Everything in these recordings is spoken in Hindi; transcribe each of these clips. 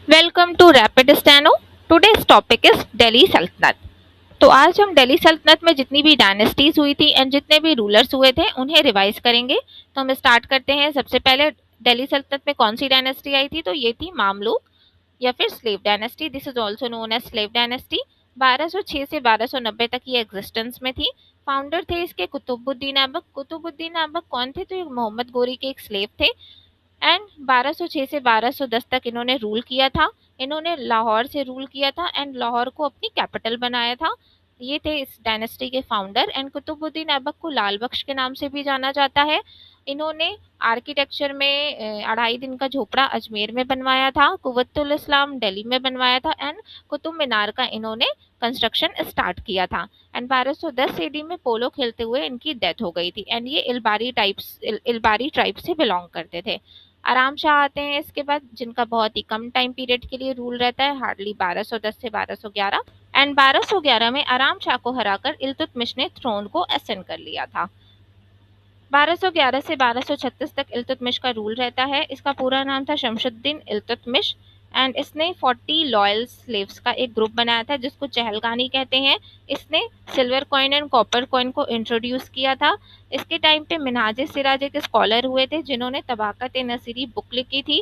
Welcome to rapid steno. Today's topic is Delhi सल्तनत। तो आज हम दिल्ली सल्तनत में जितनी भी डायनेस्टीज हुई थी एंड जितने भी रूलर्स हुए थे उन्हें रिवाइज करेंगे। तो हम स्टार्ट करते हैं। सबसे पहले दिल्ली सल्तनत में कौन सी डायनेस्टी आई थी? तो ये थी मामलुक या फिर slave dynasty. This is also known as slave dynasty. 1206 से 1290 तक ये एग्जिस्टेंस में थी। फाउंडर थे इसके कुतुबुद्दीन ऐबक। कुतुबुद्दीन ऐबक कौन थे? तो ये मोहम्मद गोरी के एक स्लेव थे एंड 1206 से 1210 तक इन्होंने रूल किया था। इन्होंने लाहौर से रूल किया था एंड लाहौर को अपनी कैपिटल बनाया था। ये थे इस डायनेस्टी के फाउंडर। एंड कुतुबुद्दीन ऐबक को लाल बख्श के नाम से भी जाना जाता है। इन्होंने आर्किटेक्चर में 2.5 दिन का झोपड़ा अजमेर में बनवाया था, कुव्वतुल इस्लाम दिल्ली में बनवाया था एंड कुतुब मीनार का इन्होंने कंस्ट्रक्शन स्टार्ट किया था। एंड 1210 एडी में पोलो खेलते हुए इनकी डेथ हो गई थी एंड ये इलबारी ट्राइब से बिलोंग करते थे। आराम शाह आते हैं इसके बाद, जिनका बहुत ही कम टाइम पीरियड के लिए रूल रहता है, हार्डली 1210 से 1211। एंड 1211 में आराम शाह को हराकर इल्तुतमिश ने थ्रोन को असेंड कर लिया था। 1211 से 1236 तक इल्तुतमिश का रूल रहता है। इसका पूरा नाम था शमशुद्दीन इल्तुतमिश एंड इसने 40 लॉयल स्लेव्स का एक ग्रुप बनाया था जिसको चहलगानी कहते हैं। इसने silver coin and copper coin को इंट्रोड्यूस किया था। इसके टाइम पे मिनहाज सिराज एक स्कॉलर हुए थे जिन्होंने तबाकत नसीरी बुक लिखी थी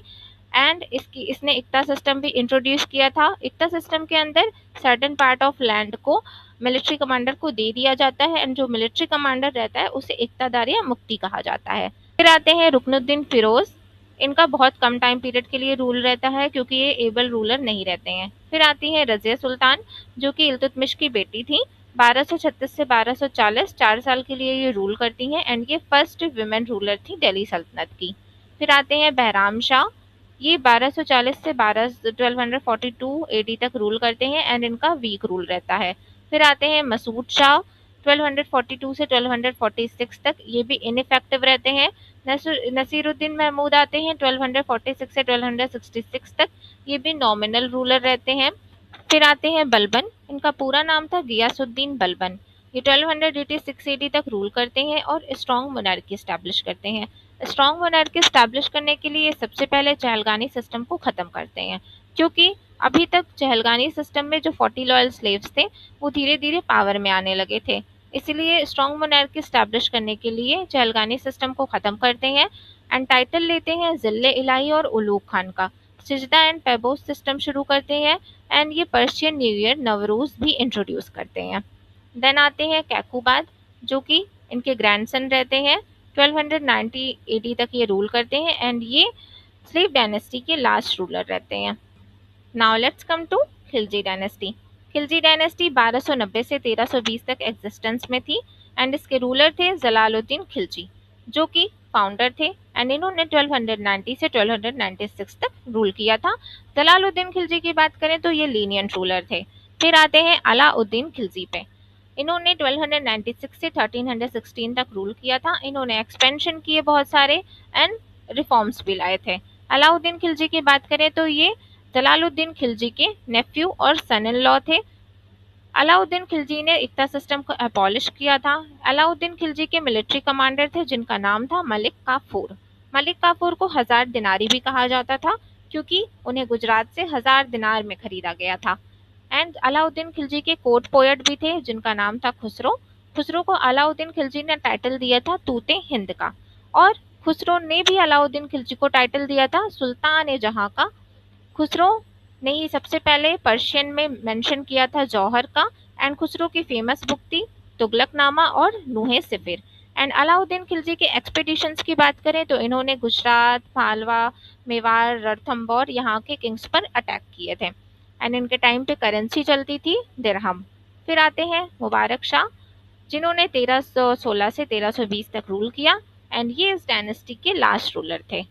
एंड इसने इक्ता सिस्टम भी इंट्रोड्यूस किया था। इक्ता सिस्टम के अंदर सर्टेन पार्ट ऑफ लैंड को मिलिट्री कमांडर को दे दिया जाता है एंड जो मिलिट्री कमांडर रहता है उसे इक्तादार या मुफ्ती कहा जाता है। फिर आते हैं रुकनुद्दीन फिरोज। इनका बहुत कम टाइम पीरियड के लिए रूल रहता है क्योंकि ये एबल रूलर नहीं रहते हैं। फिर आती है रजिया सुल्तान जो कि इल्तुतमिश की बेटी थी। 1236 से 1240 4 साल के लिए ये रूल करती हैं एंड ये फर्स्ट विमेन रूलर थी दिल्ली सल्तनत की। फिर आते हैं बहराम शाह। ये 1240 से 1242 एडी तक रूल करते हैं एंड इनका वीक रूल रहता है। फिर आते हैं मसूद शाह। 1242 से 1246 तक ये भी इनइफेक्टिव रहते हैं। नसीरुद्दीन महमूद आते हैं 1246 से 1266 तक। ये भी नॉमिनल रूलर रहते हैं। फिर आते हैं बलबन। इनका पूरा नाम था गियासुद्दीन बलबन। ये 1286 एडी तक रूल करते हैं और स्ट्रॉन्ग मोनार्की स्टैब्लिश करते हैं। स्ट्रॉन्ग मोनार्की स्टैब्लिश करने के लिए सबसे पहले चहलगानी सिस्टम को ख़त्म करते हैं क्योंकि अभी तक चहलगानी सिस्टम में जो 40 लॉयल स्लेव्स थे वो धीरे धीरे पावर में आने लगे थे। इसलिए स्ट्रॉन्ग मोनार्की स्टैब्लिश करने के लिए चहलगानी सिस्टम को ख़त्म करते हैं एंड टाइटल लेते हैं जिले इलाही और उलूग खान का। सिजदा एंड पेबोस सिस्टम शुरू करते हैं एंड ये पर्शियन न्यू ईयर नवरोज भी इंट्रोड्यूस करते हैं। देन आते हैं कैकुबाद जो कि इनके ग्रैंडसन रहते हैं। 1290 एडी तक ये रूल करते हैं एंड ये स्लेव डायनेस्टी के लास्ट रूलर रहते हैं। Now let's come to Khilji dynasty. Khilji dynasty 1290 से 1320 तक एग्जिस्टेंस में थी एंड इसके रूलर थे जलालुद्दीन खिलजी जो कि फाउंडर थे एंड इन्होंने 1290 से 1296 तक रूल किया था। जलालुद्दीन खिलजी की बात करें तो ये लीनियंट रूलर थे। फिर आते हैं अलाउद्दीन खिलजी पे। इन्होंने 1296 से 1316 तक रूल किया था। इन्होंने एक्सपेंशन किए बहुत सारे एंड रिफॉर्म्स भी लाए थे। अलाउद्दीन खिलजी की बात करें तो ये जलालुद्दीन खिलजी के नेफ्यू और सन इन लॉ थे। अलाउद्दीन खिलजी ने इक्ता सिस्टम को एबॉलिश किया था। अलाउद्दीन खिलजी के मिलिट्री कमांडर थे जिनका नाम था मलिक काफूर। मलिक काफूर को 1000 दिनारी भी कहा जाता था क्योंकि उन्हें गुजरात से 1000 दिनार में खरीदा गया था। एंड अलाउद्दीन खिलजी के कोर्ट पोएट भी थे जिनका नाम था खुसरो। खुसरो को अलाउद्दीन खिलजी ने टाइटल दिया था तूते हिंद का और खुसरो ने भी अलाउद्दीन खिलजी को टाइटल दिया था सुल्तान जहां का। खुसरो ने ही सबसे पहले पर्शियन में मेंशन किया था जौहर का एंड खुसरो की फेमस बुक थी तुगलकनामा और नूहे सिफिर। एंड अलाउद्दीन खिलजी के एक्सपीडिशंस की बात करें तो इन्होंने गुजरात, मालवा, मेवाड़, रणथंबोर यहाँ के किंग्स पर अटैक किए थे एंड इनके टाइम पे करेंसी चलती थी दिरहम। फिर आते हैं मुबारक शाह जिन्होंने 1316 से 1320 तक रूल किया एंड ये इस डायनेस्टी के लास्ट रूलर थे।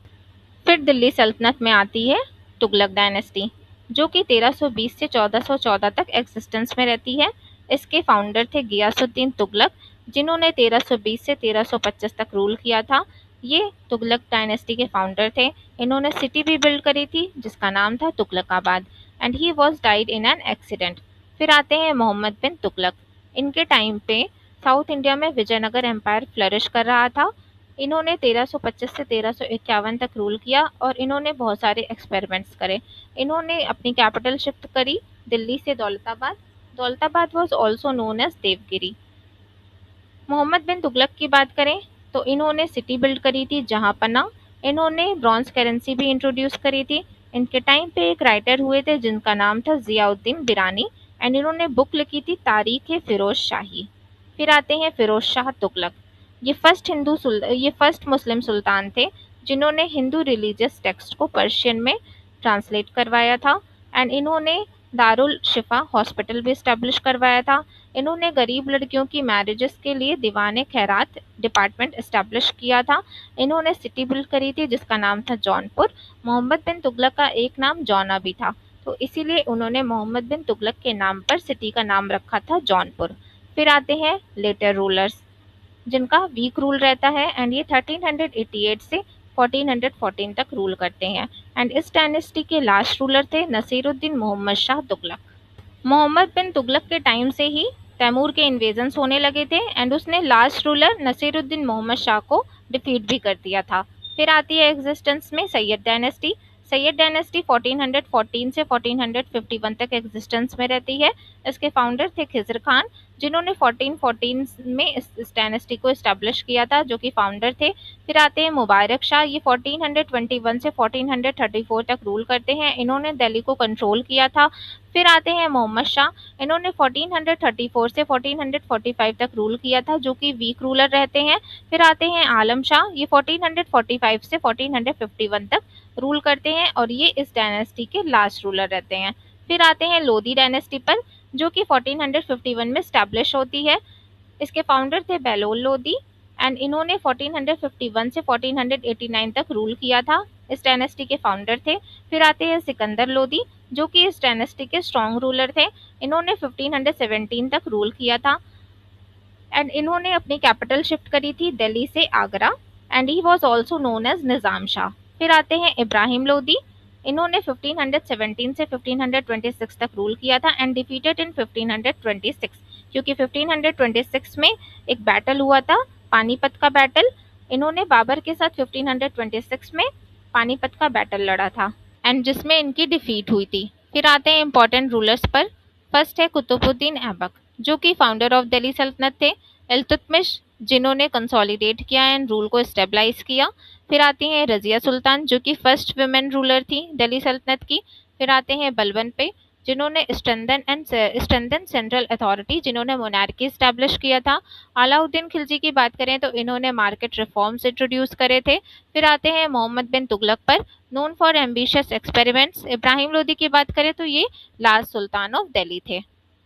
फिर दिल्ली सल्तनत में आती है तुगलक डायनेस्टी जो कि 1320 से 1414 तक एग्जिस्टेंस में रहती है। इसके फाउंडर थे गियासुद्दीन तुगलक जिन्होंने 1320 से 1325 तक रूल किया था। ये तुगलक डायनेस्टी के फाउंडर थे। इन्होंने सिटी भी बिल्ड करी थी जिसका नाम था Tughlakabad and he was died in an accident. फिर आते हैं मोहम्मद बिन तुगलक। इनके टाइम पे साउथ इंडिया में विजयनगर एम्पायर फ्लरिश कर रहा था इन्होंने 1325 से 1351 तक रूल किया और इन्होंने बहुत सारे एक्सपेरिमेंट्स करे। इन्होंने अपनी कैपिटल शिफ्ट करी दिल्ली से Daulatabad. Daulatabad was also known as Devagiri. Muhammad bin Tughlaq की बात करें तो इन्होंने सिटी बिल्ड करी थी जहांपना। इन्होंने ब्रॉन्ज करेंसी भी इंट्रोड्यूस करी थी। इनके टाइम पे एक राइटर हुए थे जिनका नाम था जियाउद्दीन बिरानी एंड इन्होंने बुक लिखी थी तारीख फिरोज शाही। फिर आते हैं फिरोज शाह तुगलक। ये फर्स्ट मुस्लिम सुल्तान थे जिन्होंने हिंदू रिलीजियस टेक्स्ट को पर्शियन में ट्रांसलेट करवाया था एंड इन्होंने दारुल शिफा हॉस्पिटल भी इस्टेब्लिश करवाया था। इन्होंने गरीब लड़कियों की मैरिजेस के लिए दीवाने खैरात डिपार्टमेंट इस्टेब्लिश किया था। इन्होंने सिटी बिल्ड करी थी जिसका नाम था जौनपुर। मोहम्मद बिन तुगलक का एक नाम जौना भी था, तो इसीलिए उन्होंने मोहम्मद बिन तुगलक के नाम पर सिटी का नाम रखा था जौनपुर। फिर आते हैं लेटर रूलर्स जिनका वीक रूल रहता है एंड ये 1388 से 1414 तक रूल करते हैं एंड इस डायनेस्टी के लास्ट रूलर थे नसीरुद्दीन मोहम्मद शाह तुगलक। मोहम्मद बिन तुगलक के टाइम से ही तैमूर के इन्वेजन्स होने लगे थे एंड उसने लास्ट रूलर नसीरुद्दीन मोहम्मद शाह को डिफीट भी कर दिया था। फिर आती है एग्जिस्टेंस में सैयद डायनेस्टी। सैयद डायनेस्टी 1414 से 1451 तक एग्जिस्टेंस में रहती है। इसके फाउंडर थे खिजर खान जिन्होंने 1414 में इस डायनेस्टी को इस्टेब्लिश किया था, जो कि फाउंडर थे। फिर आते हैं मुबारक शाह। ये 1421 से 1434 तक रूल करते हैं। इन्होंने दिल्ली को कंट्रोल किया था। फिर आते हैं मोहम्मद शाह। इन्होंने 1434 से 1445 तक रूल किया था, जो कि वीक रूलर रहते हैं। फिर आते हैं आलम शाह। ये 1445 से 1451 तक रूल करते हैं और ये इस डायनेस्टी के लास्ट रूलर रहते हैं। फिर आते हैं लोधी डायनेस्टी पर, जो कि 1451 में स्टैब्लिश होती है। इसके फाउंडर थे बेलोल लोधी एंड इन्होंने 1451 से 1489 तक रूल किया था। इस डायनेस्टी के फाउंडर थे। फिर आते हैं सिकंदर लोधी, जो कि इस डायनेस्टी के स्ट्रॉन्ग रूलर थे। इन्होंने 1517 तक रूल किया था एंड इन्होंने अपनी कैपिटल शिफ्ट करी थी दिल्ली से Agra and he was also known as Nizam Shah. फिर आते हैं इब्राहिम लोधी। इन्होंने 1517 से 1526 तक रूल किया था एंड डिफीटेड इन 1526, क्योंकि 1526 में एक बैटल हुआ था, पानीपत का बैटल। इन्होंने बाबर के साथ 1526 में पानीपत का बैटल लड़ा था एंड जिसमें इनकी डिफीट हुई थी। फिर आते हैं इंपॉर्टेंट रूलर्स पर। फर्स्ट है कुतुबुद्दीन ऐबक, जो कि फाउंडर ऑफ दिल्ली सल्तनत थे। इल्तुतमिश, जिन्होंने कंसोलिडेट किया एंड रूल को स्टेबलाइज किया। फिर आती हैं रजिया सुल्तान, जो कि फर्स्ट वुमेन रूलर थी दिल्ली सल्तनत की। फिर आते हैं बलबन पे, जिन्होंने स्ट्रेंथन सेंट्रल अथॉरिटी, जिन्होंने मोनार्की स्टैब्लिश किया था। अलाउद्दीन खिलजी की बात करें तो इन्होंने मार्केट रिफॉर्म्स इंट्रोड्यूस करे थे। फिर आते हैं मोहम्मद बिन तुगलक पर, known for ambitious experiments. Ibrahim Lodhi की बात करें तो ये लास्ट सुल्तान ऑफ दिल्ली थे।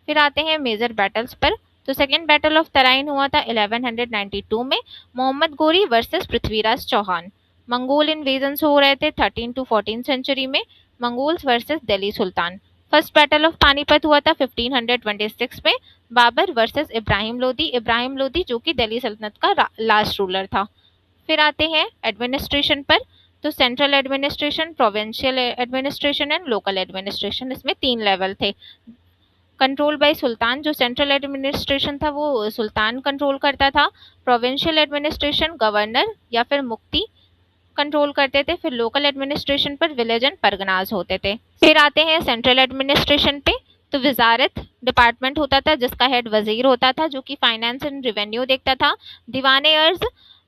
फिर आते हैं मेजर बैटल्स पर। तो सेकेंड बैटल ऑफ तराइन हुआ था 1192 में, Mohammad Ghori versus Prithviraj Chauhan. Mongol invasions हो रहे थे 13 to 14 सेंचुरी में, मंगोल्स वर्सेस दिल्ली सुल्तान। फर्स्ट बैटल ऑफ पानीपत हुआ था 1526 में, बाबर वर्सेस इब्राहिम लोधी जो कि दिल्ली सल्तनत का लास्ट रूलर था। फिर आते हैं एडमिनिस्ट्रेशन पर। तो central administration, provincial administration and local administration, इसमें 3 लेवल थे। कंट्रोल बाय सुल्तान, जो सेंट्रल एडमिनिस्ट्रेशन था वो सुल्तान कंट्रोल करता था। प्रोविंशियल एडमिनिस्ट्रेशन गवर्नर या फिर मुफ्ती कंट्रोल करते थे। फिर लोकल एडमिनिस्ट्रेशन पर विलेज एंड परगनाज होते थे। फिर आते हैं सेंट्रल एडमिनिस्ट्रेशन पे। तो वजारत डिपार्टमेंट होता था जिसका हेड वजीर होता था, जो कि फाइनेंस एंड रेवेन्यू देखता था। दीवाने अर्ज,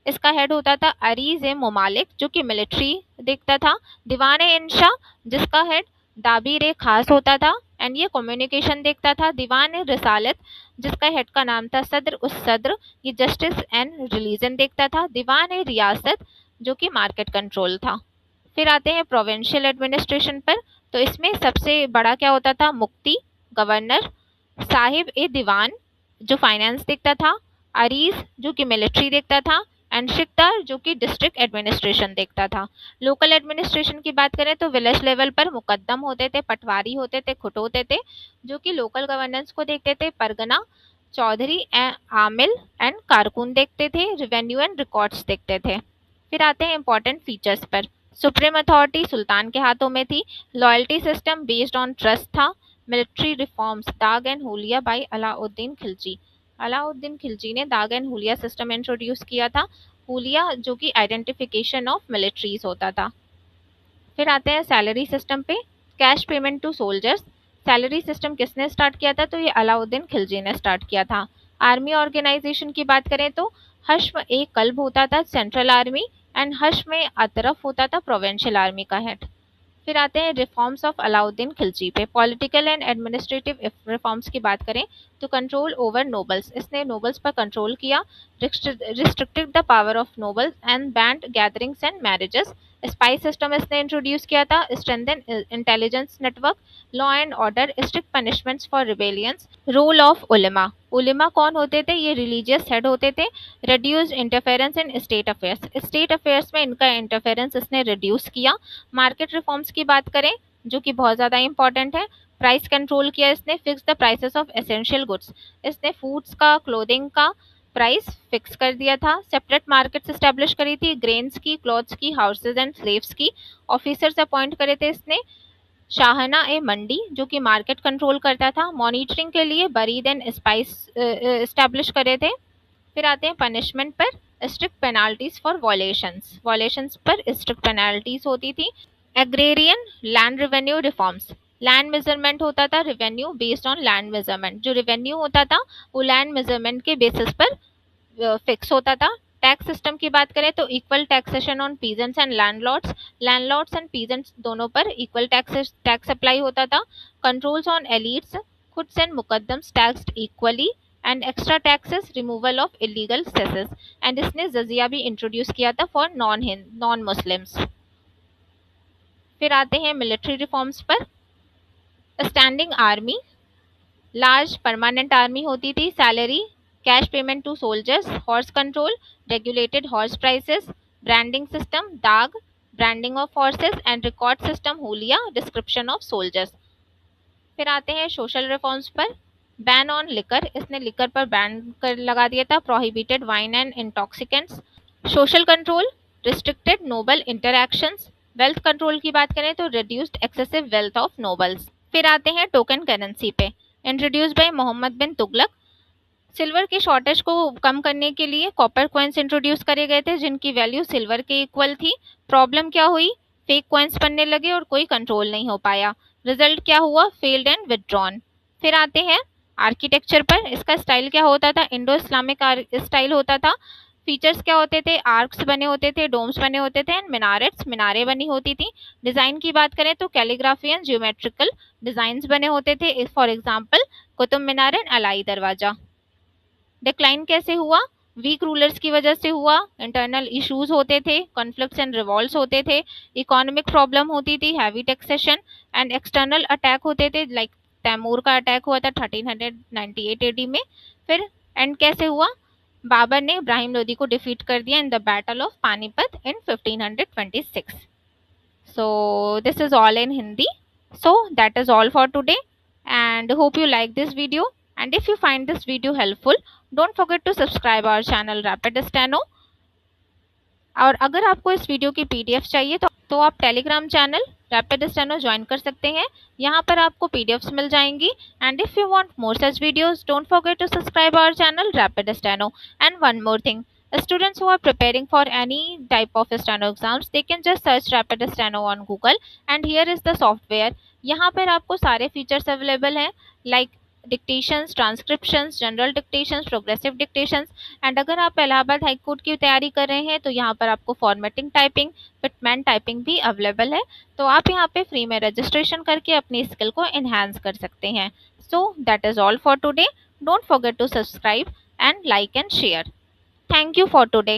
इसका हेड होता था अरीज ए ममालिक, जो कि मिलिट्री देखता था। दीवाने इंशा, जिसका हेड दाबीर ए खास होता था एंड ये कम्युनिकेशन देखता था। दीवान रिसालत, जिसका हेड का नाम था सदर उस सदर, ये जस्टिस एंड रिलीजन देखता था। दीवान रियासत, जो कि मार्केट कंट्रोल था। फिर आते हैं प्रोविंशियल एडमिनिस्ट्रेशन पर। तो इसमें सबसे बड़ा क्या होता था, मुफ्ती, गवर्नर, साहिब ए दीवान, जो फाइनेंस देखता था, अरीज, जो कि मिलिट्री देखता था, एंड शिकदार, जो कि डिस्ट्रिक्ट एडमिनिस्ट्रेशन देखता था। लोकल एडमिनिस्ट्रेशन की बात करें तो विलेज लेवल पर मुकद्दम होते थे, पटवारी होते थे, खुट होते थे, जो कि लोकल गवर्नेंस को देखते थे। परगना, चौधरी, आमिल एंड कारकुन देखते थे। रिवेन्यू एंड रिकॉर्ड्स देखते थे। फिर आते हैं इंपॉर्टेंट फीचर्स पर। सुप्रीम अथॉरिटी सुल्तान के हाथों में थी। Loyalty system based on trust था। मिलिट्री रिफॉर्म्स, दाग एंड हुलिया बाई अलाउद्दीन खिलजी। अलाउद्दीन खिलजी ने दाग एंड हुलिया सिस्टम इंट्रोड्यूस किया था। हुलिया जो कि आइडेंटिफिकेशन ऑफ मिलिट्रीज होता था। फिर आते हैं सैलरी सिस्टम पे, cash payment to soldiers. Salary system किसने स्टार्ट किया था? तो ये अलाउद्दीन खिलजी ने स्टार्ट किया था। आर्मी ऑर्गेनाइजेशन की बात करें तो हश्म एक कल्ब होता था सेंट्रल आर्मी, एंड हश्म अतरफ होता था प्रोविंशियल आर्मी का हेड। फिर आते हैं रिफॉर्म्स ऑफ अलाउद्दीन खिलजी पे। पॉलिटिकल एंड एडमिनिस्ट्रेटिव रिफॉर्म्स की बात करें तो कंट्रोल ओवर नोबल्स, इसने नोबल्स पर कंट्रोल किया, restricted the power of nobles and banned gatherings and marriages. Spy system इसने इंट्रोड्यूस किया था, strengthen intelligence network, law and order, strict punishments for rebellions. Role of ulema, ulema कौन होते थे? ये रिलीजियस हेड होते थे। Reduce interference in state affairs, state affairs में इनका इंटरफेरेंस इसने रिड्यूस किया। मार्केट रिफॉर्म्स की बात करें जो कि बहुत ज़्यादा इंपॉर्टेंट है, प्राइस कंट्रोल किया इसने, fix the prices of essential goods, इसने फूड्स का, क्लोथिंग का प्राइस फिक्स कर दिया था। सेपरेट मार्केट्स एस्टेब्लिश करी थी, ग्रेन्स की, क्लॉथ्स की, हाउसेज एंड स्लेव्स की। ऑफिसर्स अपॉइंट करे थे इसने, शाहना ए मंडी जो कि मार्केट कंट्रोल करता था। मॉनिटरिंग के लिए बरीद एंड स्पाइस एस्टेब्लिश करे थे। फिर आते हैं पनिशमेंट पर, strict penalties for violations, violations पर स्ट्रिक्ट पेनाल्टीज होती थी। Agrarian land revenue reforms, land measurement होता था, revenue based on land measurement, जो रेवेन्यू होता था वो लैंड मेजरमेंट के बेसिस पर फिक्स होता था। टैक्स सिस्टम की बात करें तो equal taxation on peasants and landlords and peasants दोनों पर इक्वल टैक्स अप्लाई होता था। Controls on elites, khuts and muqaddams taxed equally, and extra taxes, removal of illegal सेसेस, and इसने जजिया भी इंट्रोड्यूस किया था फॉर नॉन मुस्लिम्स। फिर आते हैं मिलिट्री रिफॉर्म्स पर। Standing army, large permanent army होती थी। Salary, cash payment to soldiers, horse control, regulated horse prices, branding system, dagh, branding of horses, and record system huliya, description of soldiers. फिर आते हैं सोशल रिफॉर्म्स पर। बैन ऑन लिकर, इसने लिकर पर बैन कर लगा दिया था। Prohibited wine and intoxicants. Social control, restricted noble interactions. Wealth control की बात करें तो reduced excessive wealth of nobles. फिर आते हैं टोकन करेंसी पे। Introduce by Mohammad bin Tughlaq. Silver की शॉर्टेज को कम करने के लिए कॉपर कॉइन्स इंट्रोड्यूस करे गए थे जिनकी वैल्यू सिल्वर के इक्वल थी। प्रॉब्लम क्या हुई? फेक कॉइन्स बनने लगे और कोई कंट्रोल नहीं हो पाया। रिजल्ट क्या हुआ? Failed and withdrawn. फिर आते हैं आर्किटेक्चर पर। इसका स्टाइल क्या होता था? इंडो इस्लामिक स्टाइल होता था। फीचर्स क्या होते थे? आर्क्स बने होते थे, डोम्स बने होते थे, एंड मिनारेट्स, मीनारें बनी होती थी। डिजाइन की बात करें तो कैलीग्राफी एंड ज्योमेट्रिकल डिजाइन्स बने होते थे, for example Qutub Minar and Alai Darwaza. Decline कैसे हुआ? वीक रूलर्स की वजह से हुआ। इंटरनल इश्यूज होते थे, कॉन्फ्लिक्ट्स एंड रिवॉल्ट्स होते थे, इकोनॉमिक प्रॉब्लम होती थी, heavy taxation, and external attack होते थे, लाइक तैमूर का अटैक हुआ था 1398 AD में। फिर एंड कैसे हुआ? बाबर ने इब्राहिम लोदी को डिफीट कर दिया in the battle of Panipat in 1526. So this is all in Hindi. So that is all for today, and hope you like this video, and if you find this video helpful, don't forget to subscribe our channel Rapid Steno. और अगर आपको इस वीडियो की PDF चाहिए तो आप Telegram channel rapid steno join कर सकते हैं, यहाँ पर आपको PDFs मिल जाएंगी। And if you want more such videos, don't forget to subscribe our channel rapid steno. And one more thing, students who are preparing for any type of steno exams, they can just search rapid steno on Google, and here is the software. यहाँ पर आपको सारे फीचर्स अवेलेबल हैं, like dictations, transcriptions, general dictations, progressive dictations. And अगर आप इलाहाबाद हाई कोर्ट की तैयारी कर रहे हैं तो यहाँ पर आपको फॉर्मेटिंग टाइपिंग, पिटमैन टाइपिंग भी अवेलेबल है, तो आप यहाँ पे फ्री में रजिस्ट्रेशन करके अपनी स्किल को एनहांस कर सकते हैं। So that is all for today. Don't forget to subscribe and like and share. Thank you for today.